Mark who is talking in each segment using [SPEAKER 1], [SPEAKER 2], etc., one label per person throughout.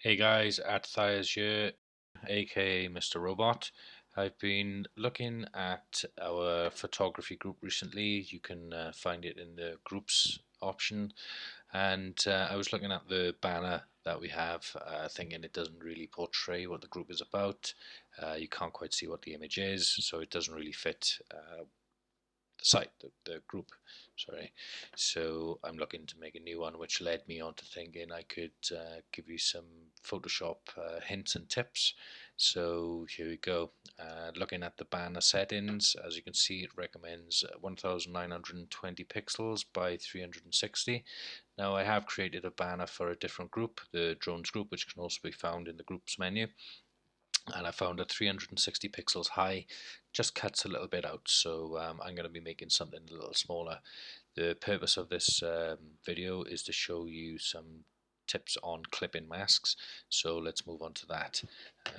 [SPEAKER 1] Hey guys, Athias here, aka Mr. Robot. I've been looking at our photography group recently. You can find it in the groups option, and I was looking at the banner that we have, thinking it doesn't really portray what the group is about. You can't quite see what the image is, so it doesn't really fit the site, the group, sorry. So I'm looking to make a new one, which led me on to thinking I could give you some Photoshop hints and tips. So here we go. Looking at the banner settings, as you can see, it recommends 1920 pixels by 360. Now I have created a banner for a different group, the drones group, which can also be found in the groups menu, and I found that 360 pixels high just cuts a little bit out, so I'm going to be making something a little smaller. The purpose of this video is to show you some tips on clipping masks, so let's move on to that.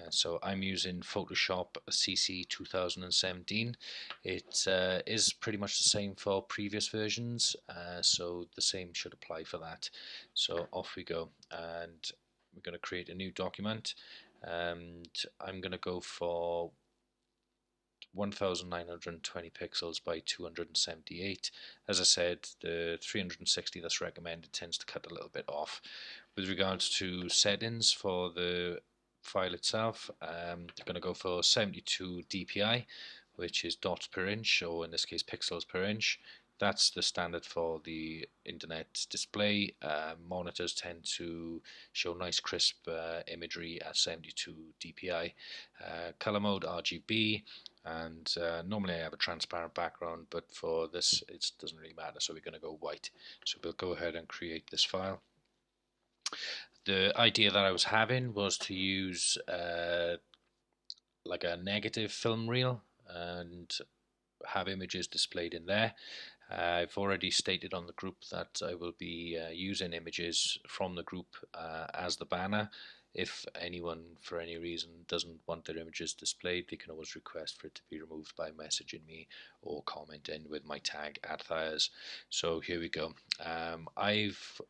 [SPEAKER 1] So I'm using Photoshop CC 2017. It is pretty much the same for previous versions, so the same should apply for that. So off we go, and we're going to create a new document, and I'm going to go for 1920 pixels by 278. As I said, the 360 that's recommended tends to cut a little bit off. With regards to settings for the file itself, I'm going to go for 72 dpi, which is dots per inch, or in this case pixels per inch. That's the standard for the internet display. Monitors tend to show nice crisp imagery at 72 dpi. Color mode RGB, and normally I have a transparent background, but for this it doesn't really matter, so we're going to go white. So we'll go ahead and create this file. The idea that I was having was to use like a negative film reel and have images displayed in there. I've already stated on the group that I will be using images from the group as the banner. If anyone for any reason doesn't want their images displayed, they can always request for it to be removed by messaging me or commenting with my tag @Thias. So here we go. I've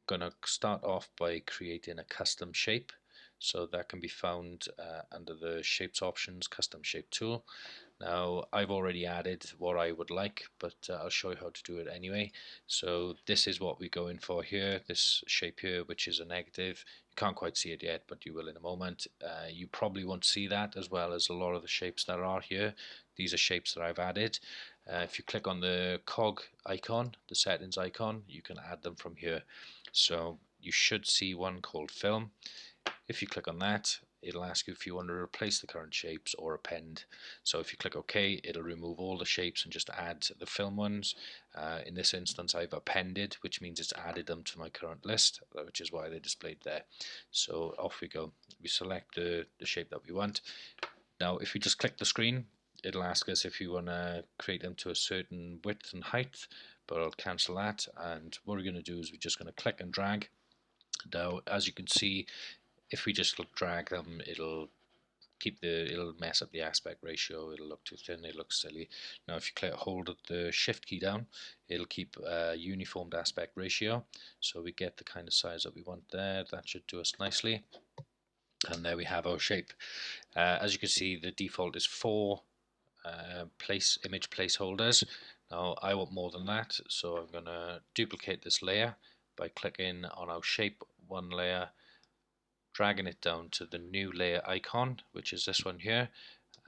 [SPEAKER 1] gonna start off by creating a custom shape, so that can be found under the shapes options, custom shape tool. Now I've already added what I would like, but I'll show you how to do it anyway. So this is what we're going for here, this shape here, which is a negative. You can't quite see it yet, but you will in a moment. You probably won't see that, as well as a lot of the shapes that are here. These are shapes that I've added. If you click on the cog icon, the settings icon, you can add them from here. So you should see one called film. If you click on that, it'll ask you if you want to replace the current shapes or append. So if you click OK, it'll remove all the shapes and just add the film ones. In this instance, I've appended, which means it's added them to my current list, which is why they're displayed there. So off we go. We select the shape that we want. Now, if we just click the screen, it'll ask us if you want to create them to a certain width and height, but I'll cancel that. And what we're going to do is we're just going to click and drag. Now, as you can see, if we just drag them, it'll mess up the aspect ratio. It'll look too thin, it looks silly. Now if you click hold the shift key down, it'll keep a uniformed aspect ratio, so we get the kind of size that we want there. That should do us nicely, and there we have our shape. As you can see, the default is 4 image placeholders. Now I want more than that, so I'm going to duplicate this layer by clicking on our shape 1 layer, dragging it down to the new layer icon, which is this one here,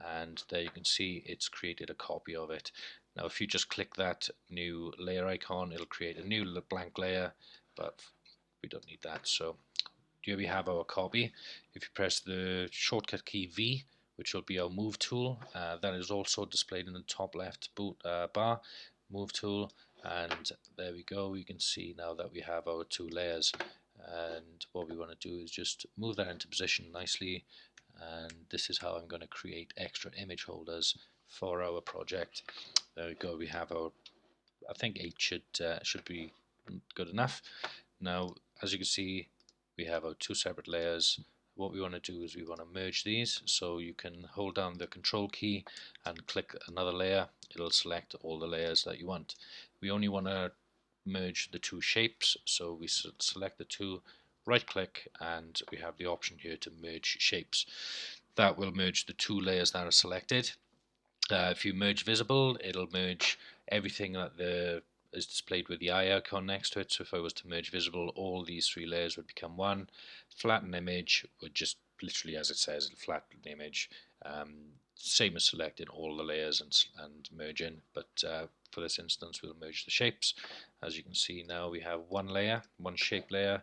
[SPEAKER 1] and there you can see it's created a copy of it. Now if you just click that new layer icon, it'll create a new blank layer, but we don't need that. So here we have our copy. If you press the shortcut key V, which will be our move tool, that is also displayed in the top left bar, move tool, and there we go. We can see now that we have our 2 layers, and what we want to do is just move that into position nicely, and this is how I'm going to create extra image holders for our project. There we go. We have our, I think 8 should be good enough. Now as you can see, we have our 2 separate layers. What we want to do is we want to merge these, so you can hold down the control key and click another layer. It'll select all the layers that you want. We only want to merge the 2 shapes, so we select the 2, right click, and we have the option here to merge shapes. That will merge the two layers that are selected. If you merge visible, it'll merge everything that is displayed with the eye icon next to it. So if I was to merge visible, all these three layers would become one. Flatten image would just literally, as it says, flatten the image. Same as selecting all the layers and merging, but for this instance we'll merge the shapes. As you can see now, we have one layer, one shape layer.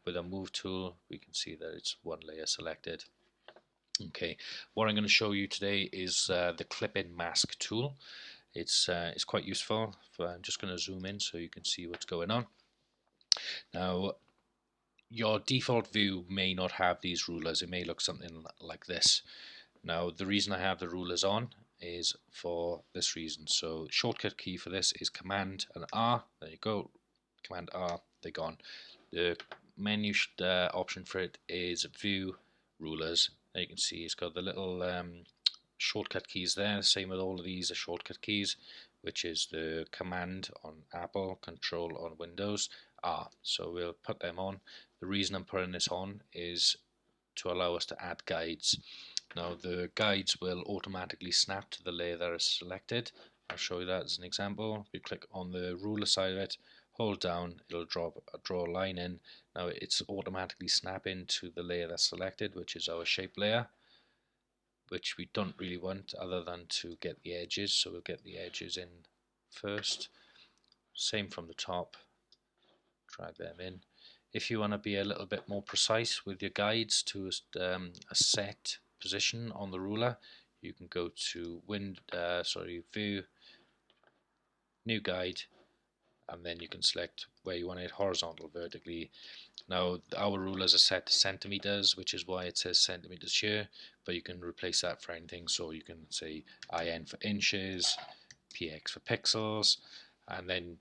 [SPEAKER 1] With a move tool we can see that it's one layer selected. Okay, what I'm going to show you today is the clip-in mask tool. It's quite useful. I'm just going to zoom in so you can see what's going on. Now, your default view may not have these rulers. It may look something like this. Now, the reason I have the rulers on is for this reason. So, shortcut key for this is Command and R. There you go. Command R. They're gone. The menu option for it is View Rulers. There you can see it's got the little shortcut keys there. Same with all of these are shortcut keys, which is the Command on Apple, Control on Windows, R. So we'll put them on. The reason I'm putting this on is to allow us to add guides. Now the guides will automatically snap to the layer that is selected. I'll show you that as an example. We click on the ruler side of it, hold down, it'll draw a line in. Now it's automatically snapping to the layer that's selected, which is our shape layer, which we don't really want other than to get the edges. So we'll get the edges in first. Same from the top, drag them in. If you want to be a little bit more precise with your guides to a set position on the ruler, you can go to View, New Guide, and then you can select where you want it, horizontal, vertically. Now our rulers are set to centimeters, which is why it says centimeters here, but you can replace that for anything. So you can say IN for inches, PX for pixels, and then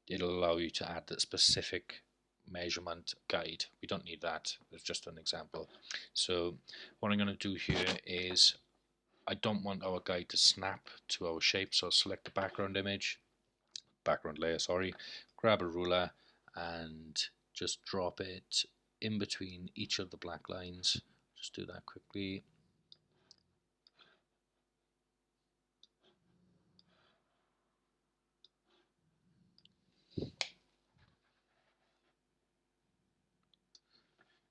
[SPEAKER 1] it'll allow you to add the specific measurement guide. We don't need that, it's just an example. So what I'm going to do here is, I don't want our guide to snap to our shape, so select the background layer, grab a ruler and just drop it in between each of the black lines. Just do that quickly.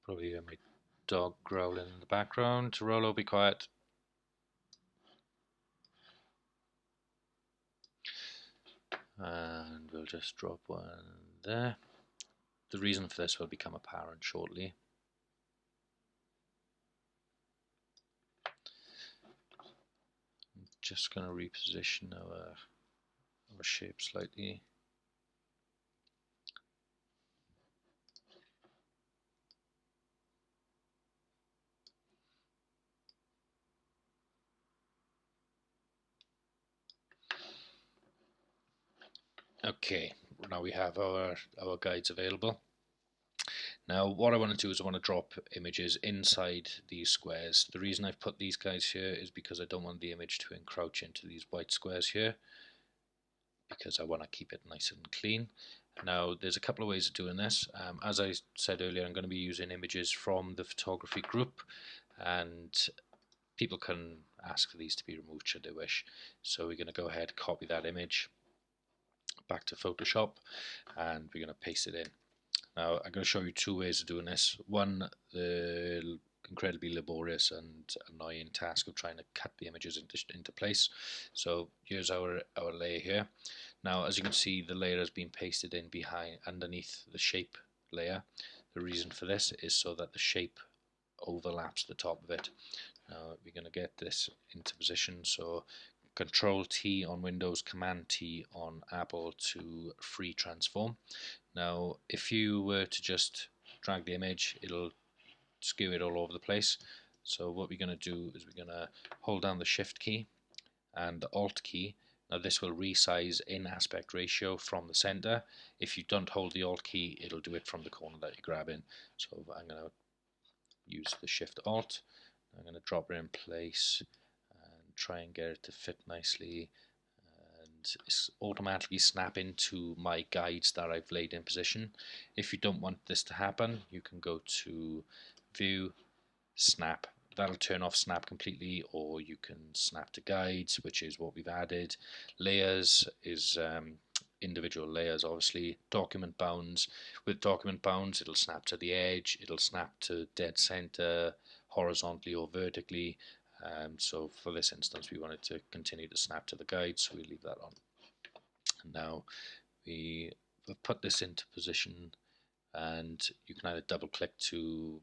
[SPEAKER 1] Probably hear my dog growling in the background. Rolo, be quiet. And we'll just drop one there. The reason for this will become apparent shortly. I'm just going to reposition our shape slightly. Okay, now we have our guides available. Now what I want to do is I want to drop images inside these squares. The reason I've put these guys here is because I don't want the image to encroach into these white squares here, because I want to keep it nice and clean. Now there's a couple of ways of doing this. As I said earlier, I'm going to be using images from the photography group, and people can ask for these to be removed should they wish. So we're going to go ahead, copy that image back to Photoshop, and we're going to paste it in. Now I'm going to show you two ways of doing this. One, the incredibly laborious and annoying task of trying to cut the images into place. So here's our layer here. Now as you can see, the layer has been pasted in underneath the shape layer. The reason for this is so that the shape overlaps the top of it. Now we're going to get this into position, so Control T on Windows, Command T on Apple to free transform. Now if you were to just drag the image, it'll skew it all over the place. So what we're going to do is we're going to hold down the Shift key and the Alt key. Now this will resize in aspect ratio from the center. If you don't hold the Alt key, it'll do it from the corner that you're grabbing. So I'm going to use the Shift Alt. I'm going to drop it in place and try and get it to fit nicely, and and it's automatically snap into my guides that I've laid in position. If you don't want this to happen, you can go to View, Snap. That'll turn off snap completely, or you can snap to guides, which is what we've added. Layers is individual layers, obviously. Document bounds. With document bounds, it'll snap to the edge, it'll snap to dead center, horizontally or vertically. So for this instance, we wanted to continue to snap to the guide, so we leave that on. And now we've put this into position, and you can either double click to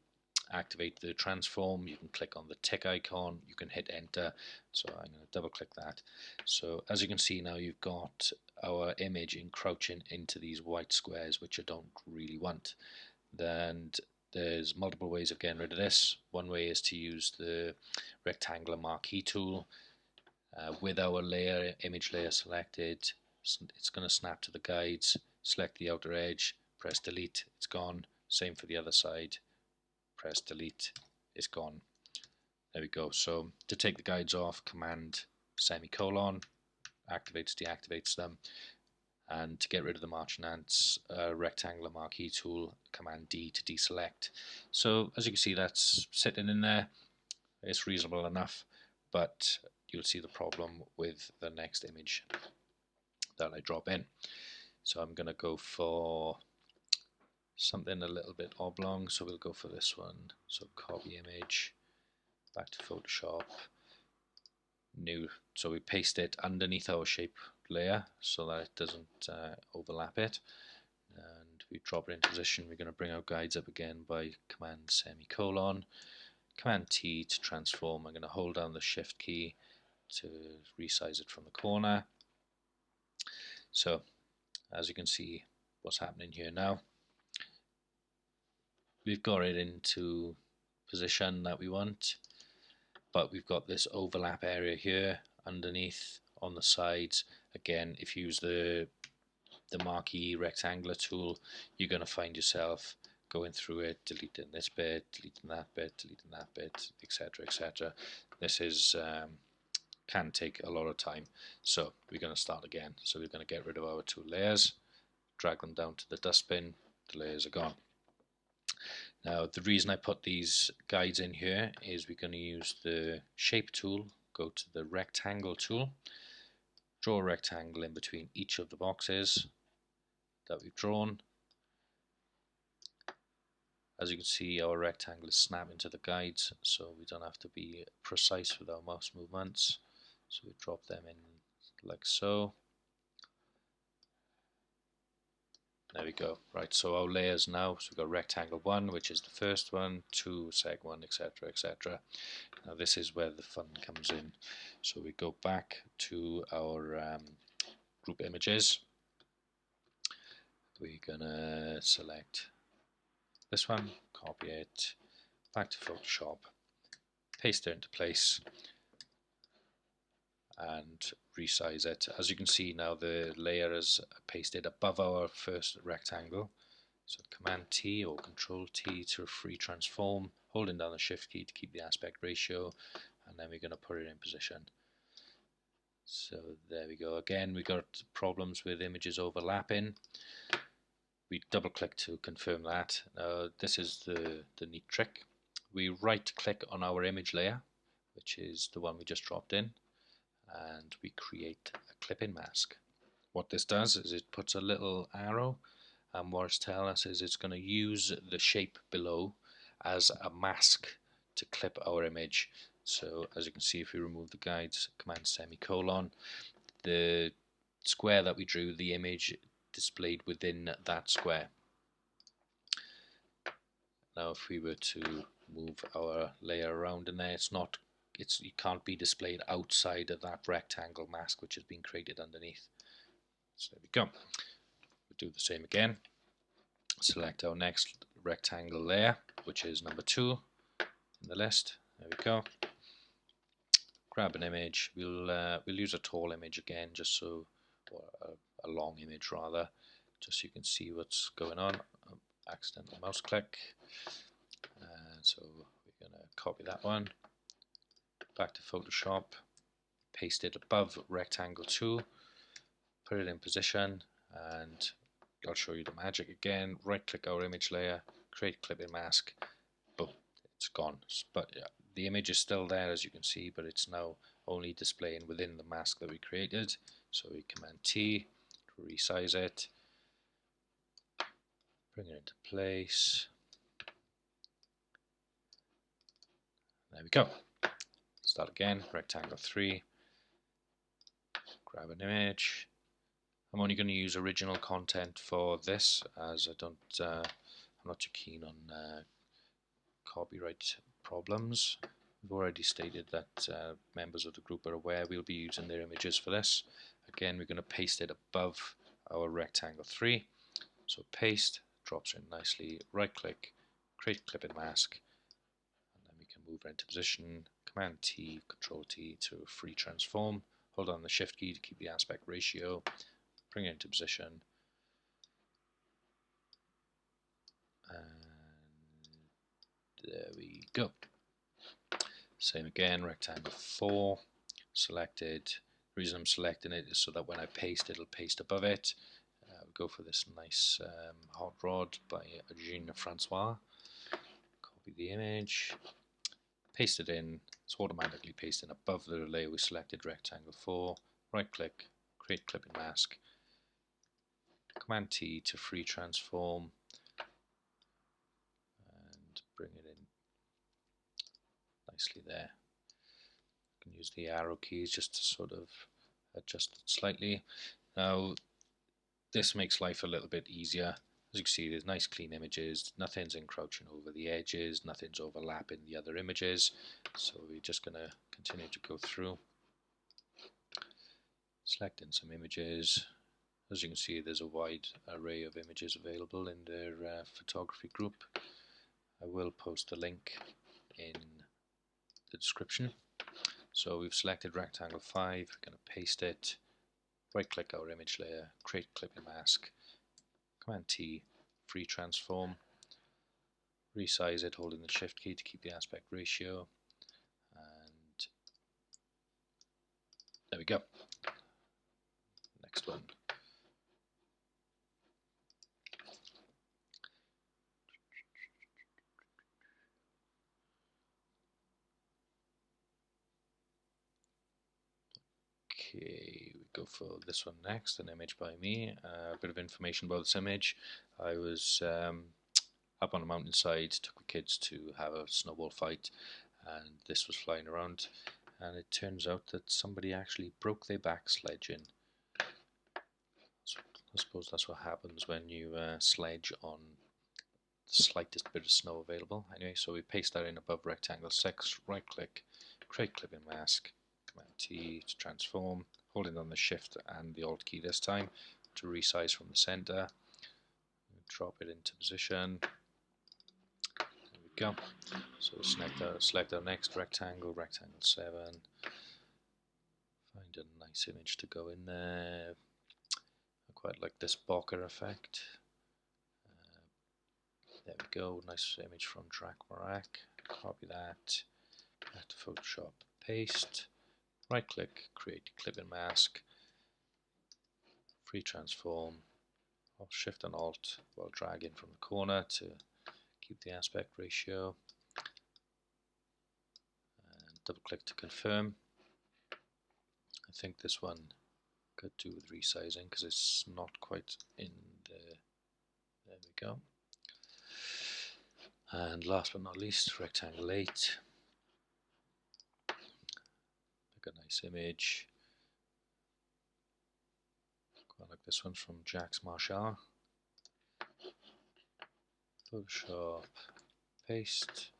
[SPEAKER 1] activate the transform, you can click on the tick icon, you can hit enter. So I'm going to double click that. So as you can see now, you've got our image encroaching into these white squares, which I don't really want. Then there's multiple ways of getting rid of this. One way is to use the rectangular marquee tool. With our image layer selected, it's going to snap to the guides. Select the outer edge, press delete, it's gone. Same for the other side, press delete, it's gone. There we go. So to take the guides off, command semicolon, activates, deactivates them. And to get rid of the marching ants, rectangular marquee tool, command D to deselect. So as you can see, that's sitting in there. It's reasonable enough, but you'll see the problem with the next image that I drop in. So I'm going to go for something a little bit oblong, so we'll go for this one. So copy image, back to Photoshop, new. So we paste it underneath our shape layer so that it doesn't overlap it, and we drop it in position. We're going to bring our guides up again by command semicolon, command T to transform. I'm going to hold down the shift key to resize it from the corner. So as you can see what's happening here now, we've got it into position that we want, but we've got this overlap area here underneath on the sides. Again, if you use the marquee rectangular tool, you're going to find yourself going through it, deleting this bit, deleting that bit, deleting that bit, etc., etc. This is can take a lot of time, so we're going to start again. So we're going to get rid of our two layers, drag them down to the dustbin, the layers are gone. Now the reason I put these guides in here is we're going to use the shape tool, go to the rectangle tool, draw a rectangle in between each of the boxes that we've drawn. As you can see, our rectangle is snapping to the guides, so we don't have to be precise with our mouse movements. So we drop them in like so. There we go. Right, so our layers now, so we've got rectangle 1, which is the first one, 2, seg 1, etc., etc. Now this is where the fun comes in. So we go back to our group images. We're gonna select this one, copy it, back to Photoshop, paste it into place, and resize it. As you can see now, the layer is pasted above our first rectangle. So command T or control T to free transform, holding down the shift key to keep the aspect ratio, and then we're going to put it in position. So there we go. Again, we got problems with images overlapping. We double click to confirm that. This is the neat trick. We right click on our image layer, which is the one we just dropped in, and we create a clip-in mask. What this does is it puts a little arrow, and what it's telling us is it's going to use the shape below as a mask to clip our image. So as you can see, if we remove the guides, command semicolon, the square that we drew, the image displayed within that square. Now if we were to move our layer around in there, it can't be displayed outside of that rectangle mask which has been created underneath. So there we go. We'll do the same again. Select our next rectangle layer, which is number 2 in the list. There we go. Grab an image. We'll use a tall image again, just so, or a long image rather, just so you can see what's going on. Accidental mouse click. So we're going to copy that one. Back to Photoshop. Paste it above rectangle 2. put it in position, and I'll show you the magic again. Right click our image layer, create clipping mask, boom, it's gone. But yeah, the image is still there as you can see, but it's now only displaying within the mask that we created. So we Command T to resize it, bring it into place. There we go. Start again, rectangle 3, grab an image. I'm only going to use original content for this, as I'm not too keen on copyright problems. We've already stated that members of the group are aware we'll be using their images for this. Again, we're going to paste it above our rectangle 3. So paste, drops in nicely, right click, create clipping mask, and then we can move it into position, Command T, Control T to free transform, hold on the Shift key to keep the aspect ratio, bring it into position, and there we go. Same again, rectangle 4, selected. The reason I'm selecting it is so that when I paste, it'll paste above it. We'll go for this nice hot rod by Jean Francois. Copy the image, paste it in. It's automatically pasting above the layer we selected, rectangle 4. Right click, create clipping mask. Command T to free transform and bring it in nicely there. You can use the arrow keys just to sort of adjust it slightly. Now this makes life a little bit easier. As you can see, there's nice clean images, nothing's encroaching over the edges, nothing's overlapping the other images. So we're just going to continue to go through, selecting some images. As you can see, there's a wide array of images available in their photography group. I will post a link in the description. So we've selected rectangle 5, we're going to paste it, right click our image layer, create clipping mask, Command T, free transform, resize it holding the Shift key to keep the aspect ratio, and there we go. Next one. Okay, we go for this one next, an image by me. A bit of information about this image. I was up on a mountainside, took the kids to have a snowball fight, and this was flying around, and it turns out that somebody actually broke their back sledging. So I suppose that's what happens when you sledge on the slightest bit of snow available. Anyway, so we paste that in above rectangle 6, right click, create clipping mask, Command T to transform, holding on the Shift and the Alt key this time to resize from the center. Drop it into position. There we go. So select our next rectangle, rectangle 7. Find a nice image to go in there. I quite like this bokeh effect. There we go, nice image from Drac Marak. Copy that, back to Photoshop, paste, right click, create clipping mask, free transform, I'll Shift and Alt while dragging from the corner to keep the aspect ratio, and double click to confirm. I think this one could do with resizing because it's not quite in the, there we go. And last but not least, rectangle 8. Pick a nice image. Quite like this one from Jacques Marchal. Photoshop, paste,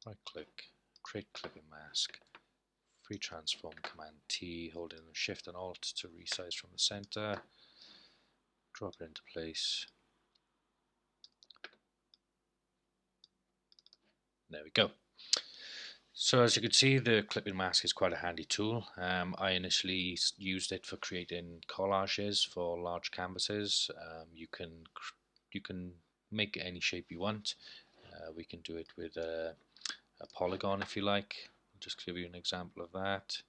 [SPEAKER 1] right click, create clipping mask, free transform, Command T, holding Shift and Alt to resize from the center, drop it into place. There we go. So as you can see, the clipping mask is quite a handy tool. I initially used it for creating collages for large canvases. You can make any shape you want. We can do it with a polygon if you like. I'll just give you an example of that.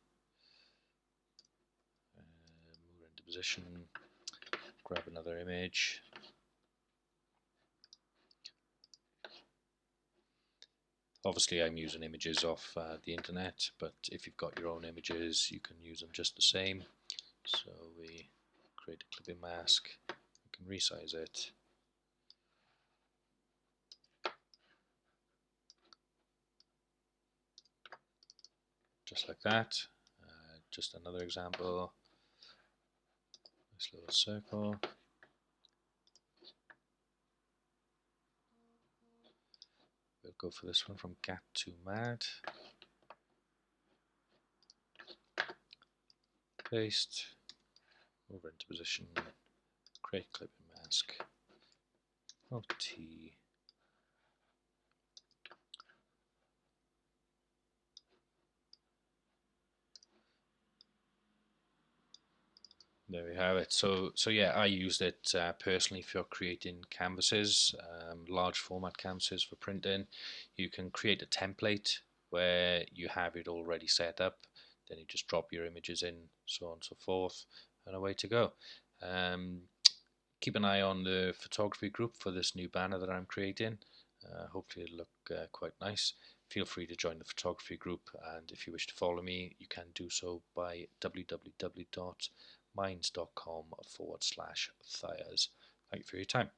[SPEAKER 1] Move into position, grab another image. Obviously I'm using images off the internet, but if you've got your own images you can use them just the same. So we create a clipping mask, we can resize it. Just like that. Just another example. Nice little circle. We'll go for this one from Gat to Mad. Paste. Over into position. Create clipping mask. T. There we have it. So yeah, I used it personally for creating canvases, large format canvases for printing. You can create a template where you have it already set up. Then you just drop your images in, so on and so forth, and away to go. Keep an eye on the photography group for this new banner that I'm creating. Hopefully it'll look quite nice. Feel free to join the photography group, and if you wish to follow me, you can do so by www.minds.com/Thiers. Thank you for your time.